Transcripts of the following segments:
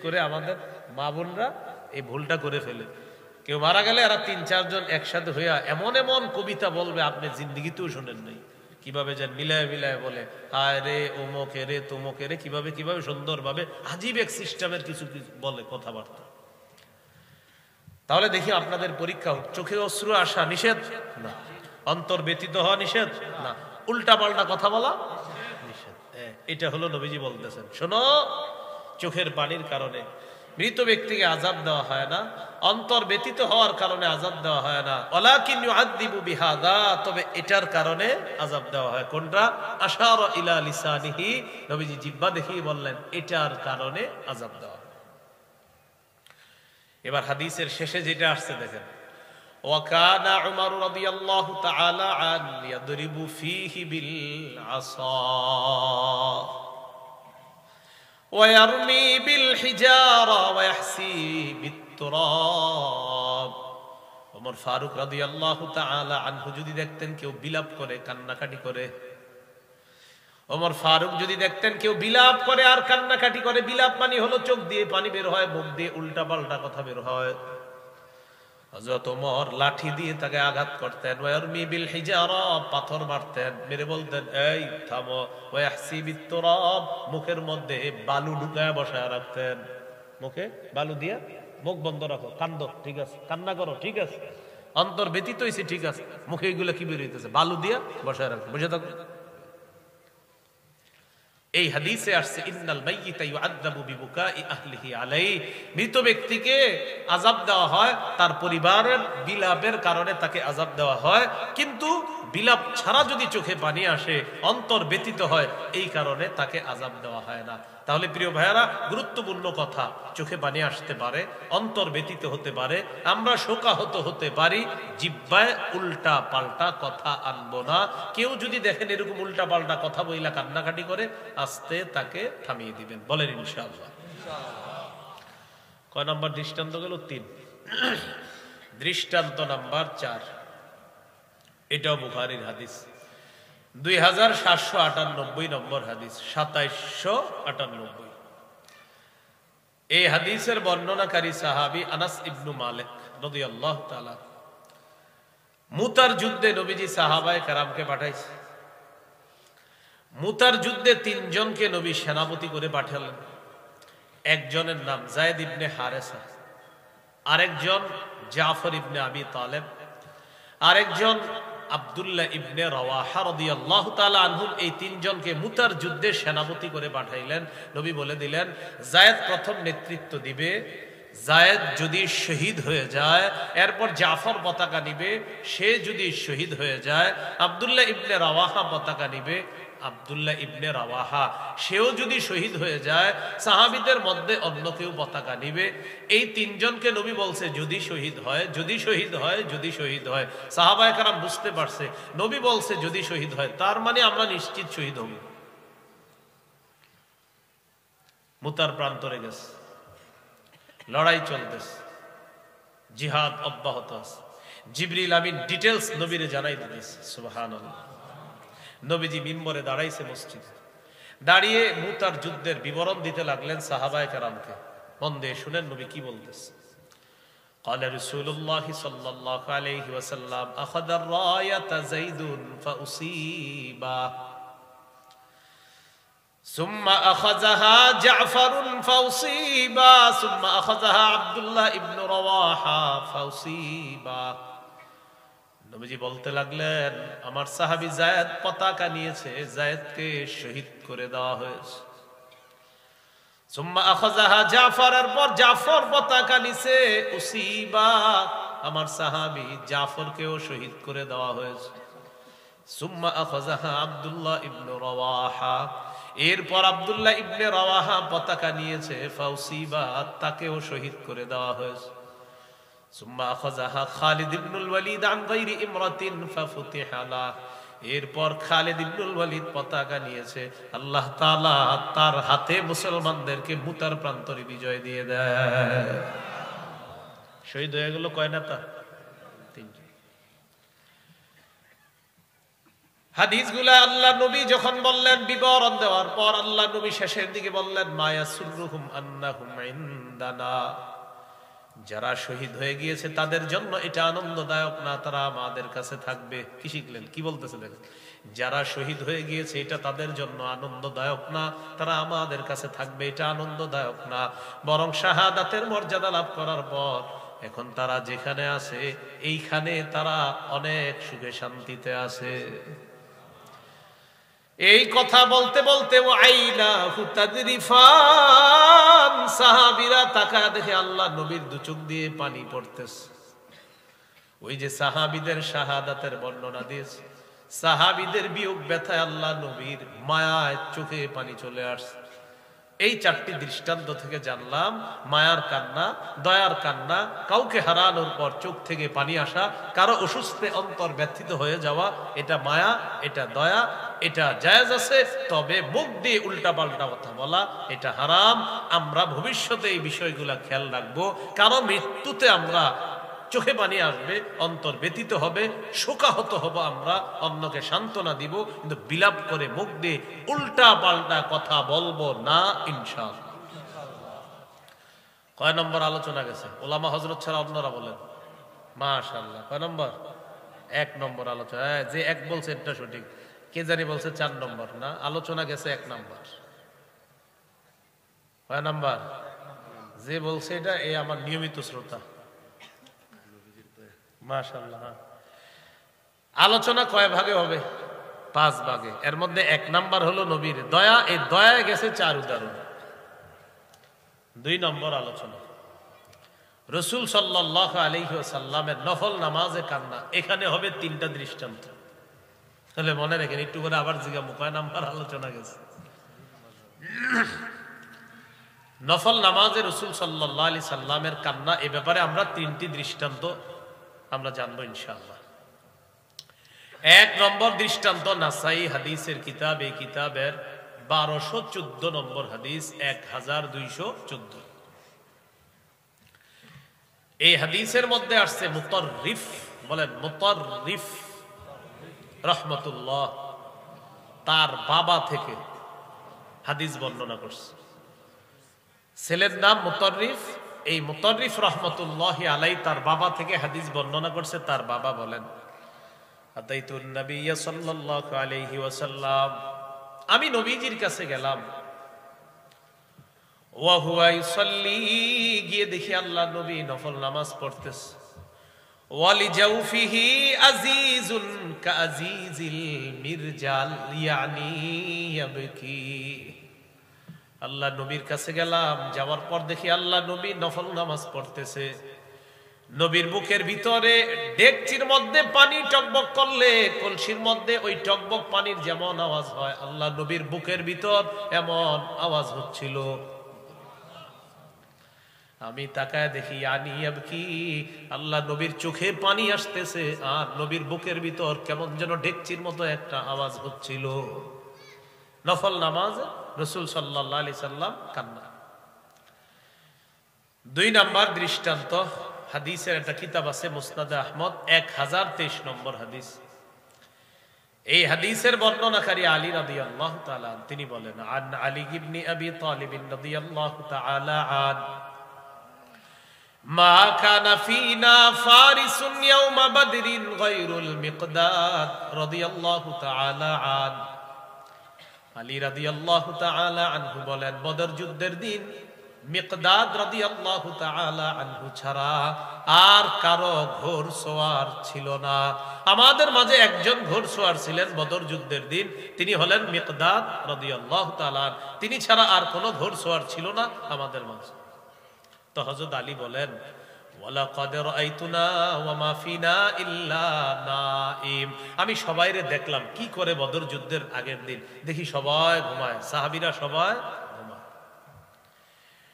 করে আমাদের মা বোনরা এই ভুলটা করে ফেলে। কেউ মারা গেলে এরা ৩-৪ জন একসাথে হইয়া এমন এমন কবিতা বলবে আপনি জিন্দিগিতেও শোনেন নাই। কিভাবে যেন মিলায় মিলায় বলে, হায় রে ওমকে রে তোমকে রে, কিভাবে কিভাবে সুন্দরভাবে আজীব এক সিস্টেমের কিছু কিছু বলে কথাবার্তা। তাহলে দেখি আপনাদের পরীক্ষা হোক। চোখে অশ্রু আসা নিষেধ না, অন্তর ব্যতীত হওয়া নিষেধ না, উল্টা পাল্টা কথা বলা নিষেধ। এটা হলো নবীজি বলতেছেন, শোনো, চোখের পানির কারণে মৃত ব্যক্তিকে আযাব দেওয়া হয় না, অন্তর ব্যতীত হওয়ার কারণে আযাব দেওয়া হয় না। ওয়ালাকিন ইউআযযিবু বিহাদা, তবে এটার কারণে আযাব দেওয়া হয়। কোনটা? আশারা ইলা লিসানিহি, নবীজি জিহ্বা দেখিয়ে বললেন এটার কারণে আযাব দেওয়া হয়। এবার হাদিসের শেষে যেটা আসছে দেখেন, ওয়াকানা উমর রাদিয়াল্লাহু তাআলা আন ইয়াদরিবু ফীহি বিল আসা ওয়া ইয়ারমি বিল হিজারা ওয়া ইয়াহসি বিত তুরাব। ওমর ফারুক রাদিয়াল্লাহু তাআলা আনহু যদি দেখতেন কেউ বিলাপ করে, কান্নাকাটি করে, ওমর ফারুক যদি দেখতেন কেউ বিলাপ করে আর কান্নাকাটি করে, বিলাপ মানে হলো চোখ দিয়ে পানি বের হয়, মুখ দিয়ে উল্টা পাল্টা কথা বের হয়, হযরত ওমর লাঠি দিয়ে তাকে আঘাত করতেন। ওয়ারমি বিল হিজারা, পাথর মারতেন, মেরে বলতেন এই থামো। ওয়াহসি বিত তুরাব, মুখের মধ্যে বালু ঢুকায় বসায় রাখতেন, মুখে বালু দিয়া মুখ বন্ধ রাখো, কান্দো ঠিক আছে, কান্না করো ঠিক আছে, অন্তর ব্যতীত হইছে ঠিক আছে, মুখে এগুলো কি বের হইতেছে, বালু দিয়া বসায় রাখো, বুঝে থাকো। এই হাদিসে আসছে ইন্নাল মাইয়িতা ইউআযাবু বিবুকাই আহলিহি আলাইহি, মৃত ব্যক্তিকে আযাব দেওয়া হয় তার পরিবারের বিলাপের কারণে তাকে আযাব দেওয়া হয়, কিন্তু বিলাপ ছাড়া যদি চোখে পানি আসে, অন্তর ব্যতীত হয়, এই কারণে তাকে আযাব দেওয়া হয় না। তাহলে প্রিয় ভাইয়ারা, গুরুত্বপূর্ণ কথা, চোখে পানি আসতে পারে, অন্তর ব্যতীত হতে পারে, আমরা শোকাহত হতে পারি, জিহ্বায় উল্টা পাল্টা কথা আনবো না। কেউ যদি দেখেন এরকম উল্টা পাল্টা কথা বইলা কান্নাকাটি করে, আস্তে তাকে থামিয়ে দিবেন, বলেন ইনশাআল্লাহ। কয় নাম্বার দৃষ্টান্ত গেল? ৩। দৃষ্টান্ত নাম্বার ৪, এটাও বুখারীর হাদিস, 2798 নম্বর হাদিস, 2798। এই হাদিসের বর্ণনাকারী সাহাবী আনাস ইবনু মালিক রাদিয়াল্লাহু তাআলা। মুতার যুদ্ধে নবীজি সাহাবায়ে কেরামকে পাঠাইছে। মুতার যুদ্ধে ৩ জনকে নবী সেনাপতি করে পাঠালেন। একজনের নাম যায়েদ ইবনে হারেসা, আরেকজন জাফর ইবনে আবি তালেব, আরেকজন আব্দুল্লাহ ইবনে রাওয়াহা রাদিয়াল্লাহু তাআলা আনহু। এই ৩ জনকে মুতার যুদ্ধে সেনাপতি করে পাঠাইলেন। নবী বলে দিলেন, যায়েদ প্রথম নেতৃত্ব দিবে, যায়েদ যদি শহীদ হয়ে যায় এরপর জাফর পতাকা নিবে, সে যদি শহীদ হয়ে যায় আব্দুল্লাহ ইবনে রাওয়াহা পতাকা নিবে, আব্দুল্লাহ ইবনে রাওয়াহা সেও যদি শহীদ হয়ে যায় সাহাবীদের মধ্যে অন্য কেউ পতাকা নিবে। এই ৩ জনকে নবী বলছে যদি শহীদ হয়, যদি শহীদ হয়, যদি শহীদ হয়। সাহাবায়ে কেরাম বুঝতে পারছে নবী বলছে যদি শহীদ হয়, তার মানে আমরা নিশ্চিত শহীদ হব। মুতার প্রান্তরে গেছে, লড়াই চলতেছে, জিহাদ অব্যাহত আছে। জিবরিল আমিন ডিটেইলস নবীরে জানাই দিয়েছে। সুবহানাল্লাহ। নবীজি মিম্বরে দাঁড়াইছে, মসজিদে দাঁড়িয়ে মুতার যুদ্ধের বিবরণ দিতে লাগলেন সাহাবায়ে কেরামকে। মন দিয়ে শুনেন নবী কি বলতেছে। قال رسول الله صلى الله عليه وسلم اخذ الرايه زيد فاصيب ثم اخذها جعفر فاصيب ثم اخذها عبد الله ابن رواحه فاصيب। নবীজি বলতে লাগলেন, আমার সাহাবী যায়েদ পতাকা নিয়েছে, যায়েদকে শহীদ করে দেওয়া হয়েছে। সুম্মা আখাযাহা জাফর, এরপর জাফর পতাকা নিছে, উসিবা, আমার সাহাবী জাফরকেও শহীদ করে দেওয়া হয়েছে। সুম্মা আখাযাহা আব্দুল্লাহ ইবনে রাওয়াহা, এরপর আব্দুল্লাহ ইবনে রাওয়াহা পতাকা নিয়েছে, ফাউসিবা, তাকেও শহীদ করে দেওয়া হয়েছে। সুম্মা আখাযাহা খালিদ ইবনুল ওয়ালিদ আন গায়রি ইমরাতিন ফাফুতিহা লা, এরপর খালিদ ইবনুল ওয়ালিদ পতাকা নিয়েছে, আল্লাহ তাআলা তার হাতে মুসলমানদেরকে মুতার প্রান্তরে বিজয় দিয়ে দেয়। শহীদ হয়ে গেল কয় নেতা? ৩ জন। হাদিসগুলা আল্লাহ নবী যখন বললেন, বিবরণ দেওয়ার পর আল্লাহ নবী শেষের দিকে বললেন, মায়াসুররুহুম আন্নাহুম ইনদানা, যারা শহীদ হয়ে গিয়েছে তাদের জন্য এটা আনন্দদায়ক না, তারা আমাদের কাছে থাকবে। কি শিখলেন? কি বলতেছে দেখেন, যারা শহীদ হয়ে গিয়েছে এটা তাদের জন্য আনন্দদায়ক না, তারা আমাদের কাছে থাকবে, এটা আনন্দদায়ক না। বরং শাহাদাতের মর্যাদা লাভ করার পর এখন তারা যেখানে আছে এইখানে তারা অনেক সুখে শান্তিতে আছে। এই কথা বলতে বলতে সাহাবীরা তাকায় দেখে আল্লাহ নবীর দু চোখ দিয়ে পানি পড়তেছে। ওই যে সাহাবীদের শাহাদাতের বর্ণনা দিয়েছে, সাহাবীদের বিয়োগ ব্যথায় আল্লাহ নবীর মায়ায় চোখে পানি চলে আসছে। এই চারটি দৃষ্টান্ত থেকে জানলাম, মায়ার কান্না, দয়ার কান্না, কাউকে হারানোর পর চোখ থেকে পানি আসা, কারো অসুস্থে অন্তর ব্যথিত হয়ে যাওয়া, এটা মায়া, এটা দয়া, এটা জায়েজ আছে। তবে মুখ দিয়ে উল্টা পাল্টা কথা বলা এটা হারাম। আমরা ভবিষ্যতে এই বিষয়গুলা খেয়াল রাখবো। কারো মৃত্যুতে আমরা চোখে পানি আসবে, অন্তর ব্যথিত হবে, শোকাহত হব, আমরা অন্যকে সান্ত্বনা দিব, কিন্তু বিলাপ করে মুখ দিয়ে উল্টা পাল্টা কথা বলবো না, ইনশাআল্লাহ। কয় নম্বর আলোচনা গেছে? ওলামা হযরত ছাড়া অন্যরা বলেন মাশাআল্লাহ। কয় নম্বর? 1 নম্বর আলোচনা। যে এক বলছে এটা সঠিক, কে জানি বলছে 4 নম্বর। না, আলোচনা গেছে 1 নম্বর। কয় নম্বর? যে বলছে এটা এ আমার নিয়মিত শ্রোতা, মাশাআল্লাহ। আলোচনা কয় ভাগে হবে? 5 ভাগে। এর মধ্যে 1 নাম্বার হলো নবীর দয়া। এই দয়ায় গেছে 4 উদাহরণ। 2 নম্বর আলোচনা রাসূল সাল্লাল্লাহু আলাইহি ওয়াসাল্লামের নফল নামাজে কান্না। এখানে হবে 3টা দৃষ্টান্ত। তাহলে মনে রাখেন, একটু করে আবার জিজ্ঞাসা, কয় নাম্বার আলোচনা গেছে? নফল নামাজে রাসূল সাল্লাল্লাহু আলাইহি সাল্লামের কান্না। এই ব্যাপারে আমরা 3টি দৃষ্টান্ত আমরা জানবো ইনশাআল্লাহ। 1 নম্বর দৃষ্টান্ত নাসাই হাদিসের কিতাব, এই কিতাবের 1214 নম্বর হাদিস, 1214। এই হাদিসের মধ্যে আসছে মুতাররিফ, বলেন মুতাররিফ রাহমাতুল্লাহ তার বাবা থেকে হাদিস বর্ণনা করছে। ছেলের নাম মুতাররিফ। এই মুতাররিফ রাহমাতুল্লাহি আলাইহি তার বাবা থেকে হাদিস বর্ণনা করছে। তার বাবা বলেন, আতাইতুন নবিয়্য সাল্লাল্লাহু আলাইহি ওয়াসাল্লাম, আমি নবীজির কাছে গেলাম। ওয়া হুয়া ইউসাল্লি, গিয়ে দেখি আল্লাহ নবী নফল নামাজ পড়তেছে। ওয়ালি জাউফিহি আজিজুন কাআজিজিল মিরজাল ইয়ানি ইয়াবকি। আল্লাহ নবীর কাছে গেলাম, যাওয়ার পর দেখি আল্লাহ নবী নফল নামাজ পড়তেছে। নবীর বুকের ভিতরে ডেকচির মধ্যে পানি টকবক করলে কলসির মধ্যে ওই টকবক পানির যেমন আওয়াজ হয়, আল্লাহ নবীর বুকের ভিতর এমন আওয়াজ হচ্ছিল। আমি তাকায় দেখি ইয়ানি ইয়াবকি, আল্লাহ নবীর চোখে পানি আসতেছে আর নবীর বুকের ভিতর কেমন যেন ডেকচির মতো একটা আওয়াজ হচ্ছিল। নফল নামাজে রাসূল সাল্লাল্লাহু আলাইহি সাল্লাম কান্না। 2 নাম্বার দৃষ্টান্ত, হাদিসের একটা কিতাব আছে মুসনাদে আহমদ, 1023 নম্বর হাদিস। এই হাদিসের বর্ণনাকারী আলী রাদিয়াল্লাহু তাআলা, তিনি বলেন, আন আলী ইবনে আবি তালিব রাদিয়াল্লাহু তাআলা আন মা কানা ফিনা ফারিসুন ইয়াওমা বদরিন গায়রুল মিকদাদ রাদিয়াল্লাহু তাআলা আন। আলী রাদিয়াল্লাহু তাআলা আনহু বলেন, বদর যুদ্ধের দিন মিকদাদ রাদিয়াল্লাহু তাআলা আনহু ছাড়া আর কারো ঘোড়সওয়ার ছিল না। আমাদের মাঝে একজন ঘোড়সওয়ার ছিলেন বদর যুদ্ধের দিন, তিনি হলেন মিকদাদ রাদিয়াল্লাহু তাআলা। তিনি ছাড়া আর কোনো ঘোড়সওয়ার ছিল না আমাদের মাঝে। তো হযরত আলী বলেন, ওয়ালাকাদ রাআইতুনা ওয়া মা ফিনা ইল্লা নাইম। আমি সবাইরে দেখলাম কি করে বদর যুদ্ধের আগের দিন, দেখি সবাই ঘুমায়, সাহাবীরা সবাই ঘুমায়।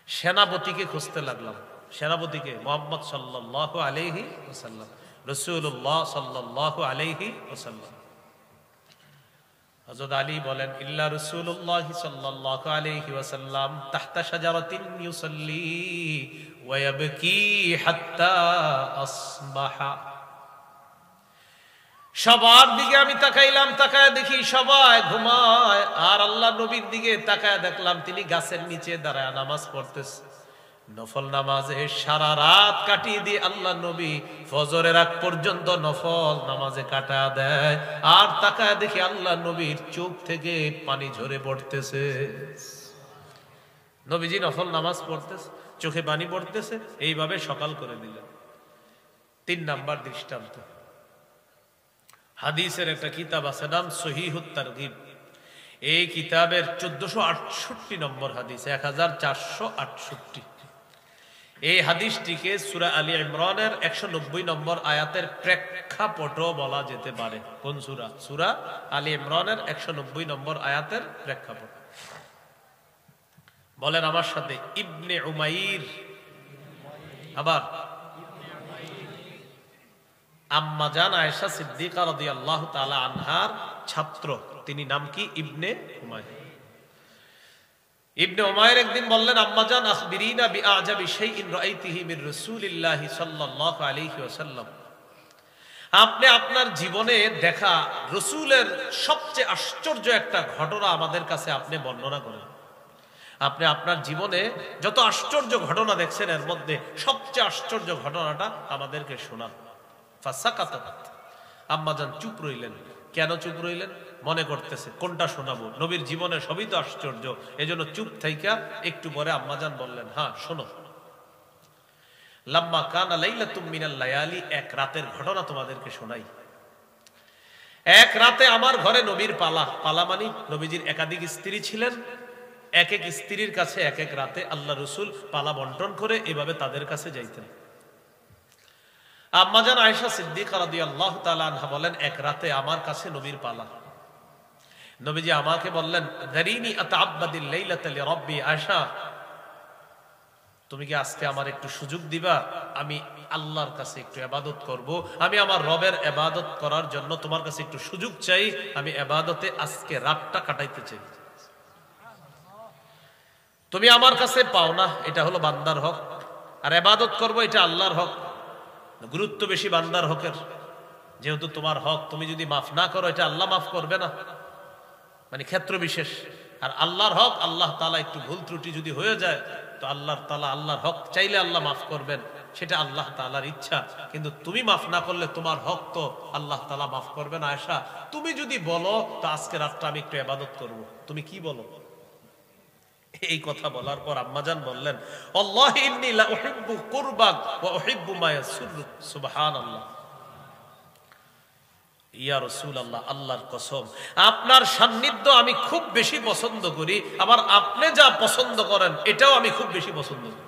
সেনাপতিকে খুঁজতে লাগলাম। সেনাপতিকে মুহাম্মদ সাল্লাল্লাহু আলাইহি ওয়াসাল্লাম, রাসূলুল্লাহ সাল্লাল্লাহু আলাইহি ওয়াসাল্লাম। হযরত আলী বলেন, ইল্লা রাসূলুল্লাহ সাল্লাল্লাহু আলাইহি ওয়াসাল্লাম তাহতা শাজারাতিন ইউসাল্লি ওয়া ইয়াবকি হাত্তা আসবাহা। সবার দিকে আমি তাকাইলাম, তাকায় দেখি সবাই ঘুমায়, আর আল্লাহ নবীর দিকে তাকায় দেখলাম তিনি গাছের নিচে দাঁড়ায় নামাজ পড়তেছে। নফল নামাজে সারা রাত কাটিয়ে দিয়ে আল্লাহ নবী ফজরের আগ পর্যন্ত নফল নামাজে কাটা দেয়, আর তাকায় দেখি আল্লাহ নবীর চোখ থেকে পানি ঝরে পড়তেছে। নবীজি নফল নামাজ পড়তেছে, চোখে পানি পড়তেছে, এইভাবে সকাল করে দিলেন। 3 নাম্বার দৃষ্টান্ত, হাদিসের একটা কিতাব আছে নাম সহিহুত তারগিব। এই কিতাবের 1468 নম্বর হাদিস, 1468। এই হাদিসটিকে সূরা আলী ইমরানের 190 নম্বর আয়াতের প্রেক্ষাপটও বলা যেতে পারে। কোন সূরা? সূরা আলী ইমরানের 190 নম্বর আয়াতের প্রেক্ষাপট। বলেন আমার সাথে, ইবনে উমাইর, আবার আম্মা জান আয়েশা সিদ্দিকা রাদিয়াল্লাহু তাআলা আনহার ছাত্র, তিনি নাম কি? ইবনে উমাইর। ইবনে উমাইর একদিন বললেন, আম্মা জান আখবিরিনা বিআজাবি শাইইন রাআইতিহি মির রাসূলিল্লাহি সাল্লাল্লাহু আলাইহি ওয়াসাল্লাম, আপনি আপনার জীবনে দেখা রাসূলের সবচেয়ে আশ্চর্য একটা ঘটনা আমাদের কাছে আপনি বর্ণনা করেন। আপনি আপনার জীবনে যত আশ্চর্য ঘটনা দেখছেন এর মধ্যে সবচেয়ে আশ্চর্য ঘটনাটা আমাদেরকে শোনান। ফাসাকাতাত, আম্মাজান চুপ রইলেন। কেন চুপ রইলেন? মনে করতেছে কোনটা শোনাবো, নবীর জীবনে সবই তো আশ্চর্য, এজন্য চুপ থাইকা একটু পরে আম্মাজান বললেন, হ্যাঁ শোনো। লাম্মা কানা লাইলাতুম মিনাল লায়ালি, এক রাতের ঘটনা তোমাদেরকে শোনাই। এক রাতে আমার ঘরে নবীর পালা, পালা মানে নবীজির একাধিক স্ত্রী ছিলেন, এক এক স্ত্রীর কাছে এক এক রাতে আল্লাহ রসুল পালা বন্টন করে এভাবে তাদের কাছে যাইতেন। আম্মা জান আয়েশা সিদ্দিকা রাদিয়াল্লাহু তাআলা আনহা বলেন, এক রাতে আমার কাছে নবীর পালা। নবীজি আমাকে বললেন, দারিনি আতাআব্বাদিল লাইলাতা লিরাব্বি, আয়েশা তুমি কি আজকে আমার একটু সুযোগ দিবা? আমি আল্লাহর কাছে একটু ইবাদত করব, আমি আমার রবের ইবাদত করার জন্য তোমার কাছে একটু সুযোগ চাই, আমি ইবাদতে আজকে রাতটা কাটাইতে চাই। তুমি আমার কাছে পাও না, এটা হলো বান্দার হক, আর ইবাদত করব এটা আল্লাহর হক। গুরুত্ব বেশি বান্দার হকের, যেহেতু তোমার হক, তুমি যদি মাফ না করো এটা আল্লাহ মাফ করবে না, মানে ক্ষেত্র বিশেষ। আর আল্লাহর হক, আল্লাহ তাআলা একটু ভুল ত্রুটি যদি হয়ে যায় তো আল্লাহ তাআলা আল্লাহর হক চাইলে আল্লাহ মাফ করবেন, সেটা আল্লাহ তাআলার ইচ্ছা। কিন্তু তুমি মাফ না করলে তোমার হক তো আল্লাহ তাআলা মাফ করবে না। আয়েশা তুমি যদি বলো তো আজকে রাতটা আমি একটু ইবাদত করব, তুমি কি বলো? এই কথা বলার পর আম্মাজান বললেন, আল্লাহি ইন্নী লা উহিব্বু কুরবাক ওয়া উহিব্বু মা ইয়াসুররুক। সুবহানাল্লাহ, ইয়া রাসূলুল্লাহ, আল্লাহর কসম আপনার সান্নিধ্য আমি খুব বেশি পছন্দ করি, আবার আপনি যা পছন্দ করেন এটাও আমি খুব বেশি পছন্দ করি।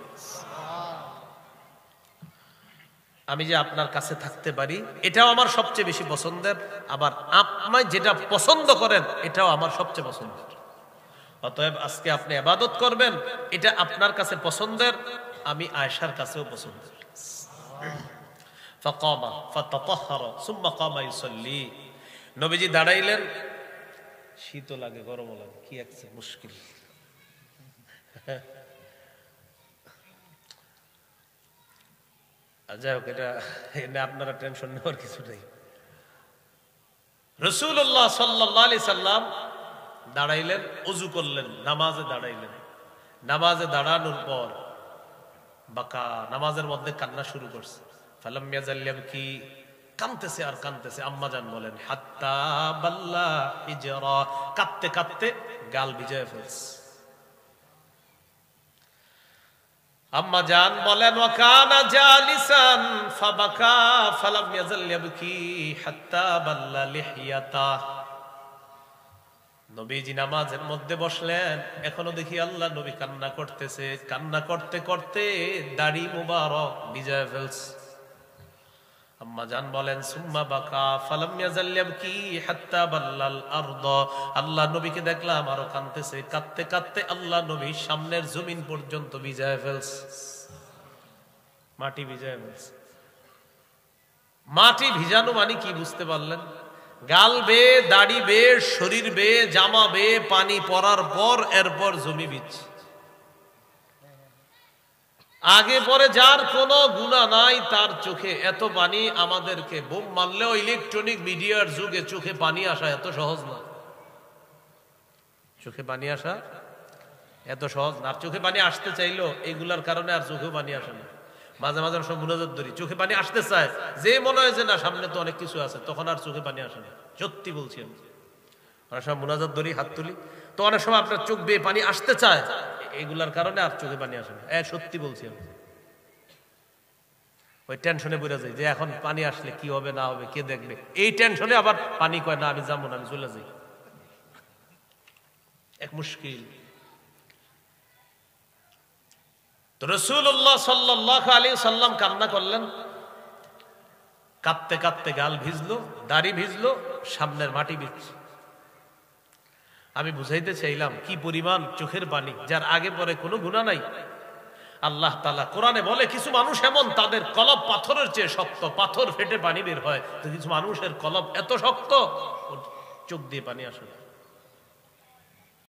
আমি যে আপনার কাছে থাকতে পারি এটাও আমার সবচেয়ে বেশি পছন্দের, আবার আপনি যেটা পছন্দ করেন এটাও আমার সবচেয়ে পছন্দের। অতএব আজকে আপনি ইবাদত করবেন, এটা আপনার কাছে পছন্দের, আমি আয়েশার কাছেও পছন্দের। ফাকামা ফাতাতাহহারা সুম্মা কামা ইউসাল্লি, নবীজি দাঁড়াইলেন। শীত লাগে, গরম লাগে, কি একটা মুশকিল। যাই হোক, এটা আপনারা টেনশন নেওয়ার কিছু নেই। রাসূলুল্লাহ সাল্লাল্লাহু আলাইহি সাল্লাম দাঁড়াইলেন, ওযু করলেন, নামাজে দাঁড়াইলেন। নামাজে দাঁড়ানোর পর বাকা, নামাজের মধ্যে কান্না শুরু করছে। ফালাম ইয়াজাল ইয়াবকি, কাঁদতেছে আর কাঁদতেছে। আম্মাজান বলেন, হাত্তা বাল্লা হিজরা, কাঁদতে কাঁদতে গাল ভিজায় ফেলছে। আম্মাজান বলেন, ওয়া কানা জালিসান ফাবাকা ফালাম ইয়াজাল ইয়াবকি হাত্তা বাল্লা লিহিয়াতা। নবীজি নামাজের মধ্যে বসলেন, এখনো দেখি আল্লাহ নবী কান্না করতেছে। কান্না করতে করতে দাড়ি মুবারক ভিজায় ফেলছে। আম্মা জান বলেন, সুম্মা বাকা ফালাম ইয়াজাল ইয়াবকি হাত্তা বাল্লাল আরদ। আল্লাহ নবীকে দেখলাম আরো কাঁদতেছে। কাঁদতে কাঁদতে আল্লাহ নবী সামনের জমিন পর্যন্ত ভিজায় ফেলছে, মাটি ভিজায় ফেলছে। মাটি ভিজানো মানে কি বুঝতে পারলেন? গাল বে, দাড়ি বে, শরীর বে, জামা বে, পানি পড়ার পর এরপর জমি বিচ্ছে। আগে পরে যার কোনো গুনাহ নাই তার চোখে এত পানি, আমাদেরকে বোম মারলেও ইলেকট্রনিক মিডিয়ার যুগে চোখে পানি আসা এত সহজ না। চোখে পানি আসা এত সহজ না। আর চোখে পানি আসতে চাইলো এইগুলার কারণে আর চোখেও পানি আসে না। মাঝে মাঝে সব মুনাজাত ধরি, চোখে পানি আসতে চায়, যে মনে হয় যে না সামনে তো অনেক কিছু আছে, তখন আর চোখে পানি আসে না। সত্যি বলছি আমি, অনেক সময় মুনাজাত ধরি, হাত তুলি, তো অনেক সময় আপনার চোখ বেয়ে পানি আসতে চায়, এগুলার কারণে আর চোখে পানি আসে না। সত্যি বলছি আমি। ওই টেনশনে পড়ে যায় যে এখন পানি আসলে কি হবে না হবে, কে দেখবে, এই টেনশনে আবার পানি কয় না আমি যাবো না, আমি চলে যাই। এক মুশকিল। তো রাসূলুল্লাহ সাল্লাল্লাহু আলাইহি সাল্লাম কান্না করলেন, কাঁদতে কাঁদতে গাল ভিজলো, দাড়ি ভিজলো, সামনের মাটি ভিজছে। আমি বুঝাইতে চাইলাম কি পরিমাণ চোখের পানি, যার আগে পরে কোনো গুনাহ নাই। আল্লাহ তাআলা কোরআনে বলে কিছু মানুষ এমন তাদের কলব পাথরের চেয়ে শক্ত, পাথর ফেটে পানি বের হয়, তো কিছু মানুষের কলব এত শক্ত চোখ দিয়ে পানি আসে না।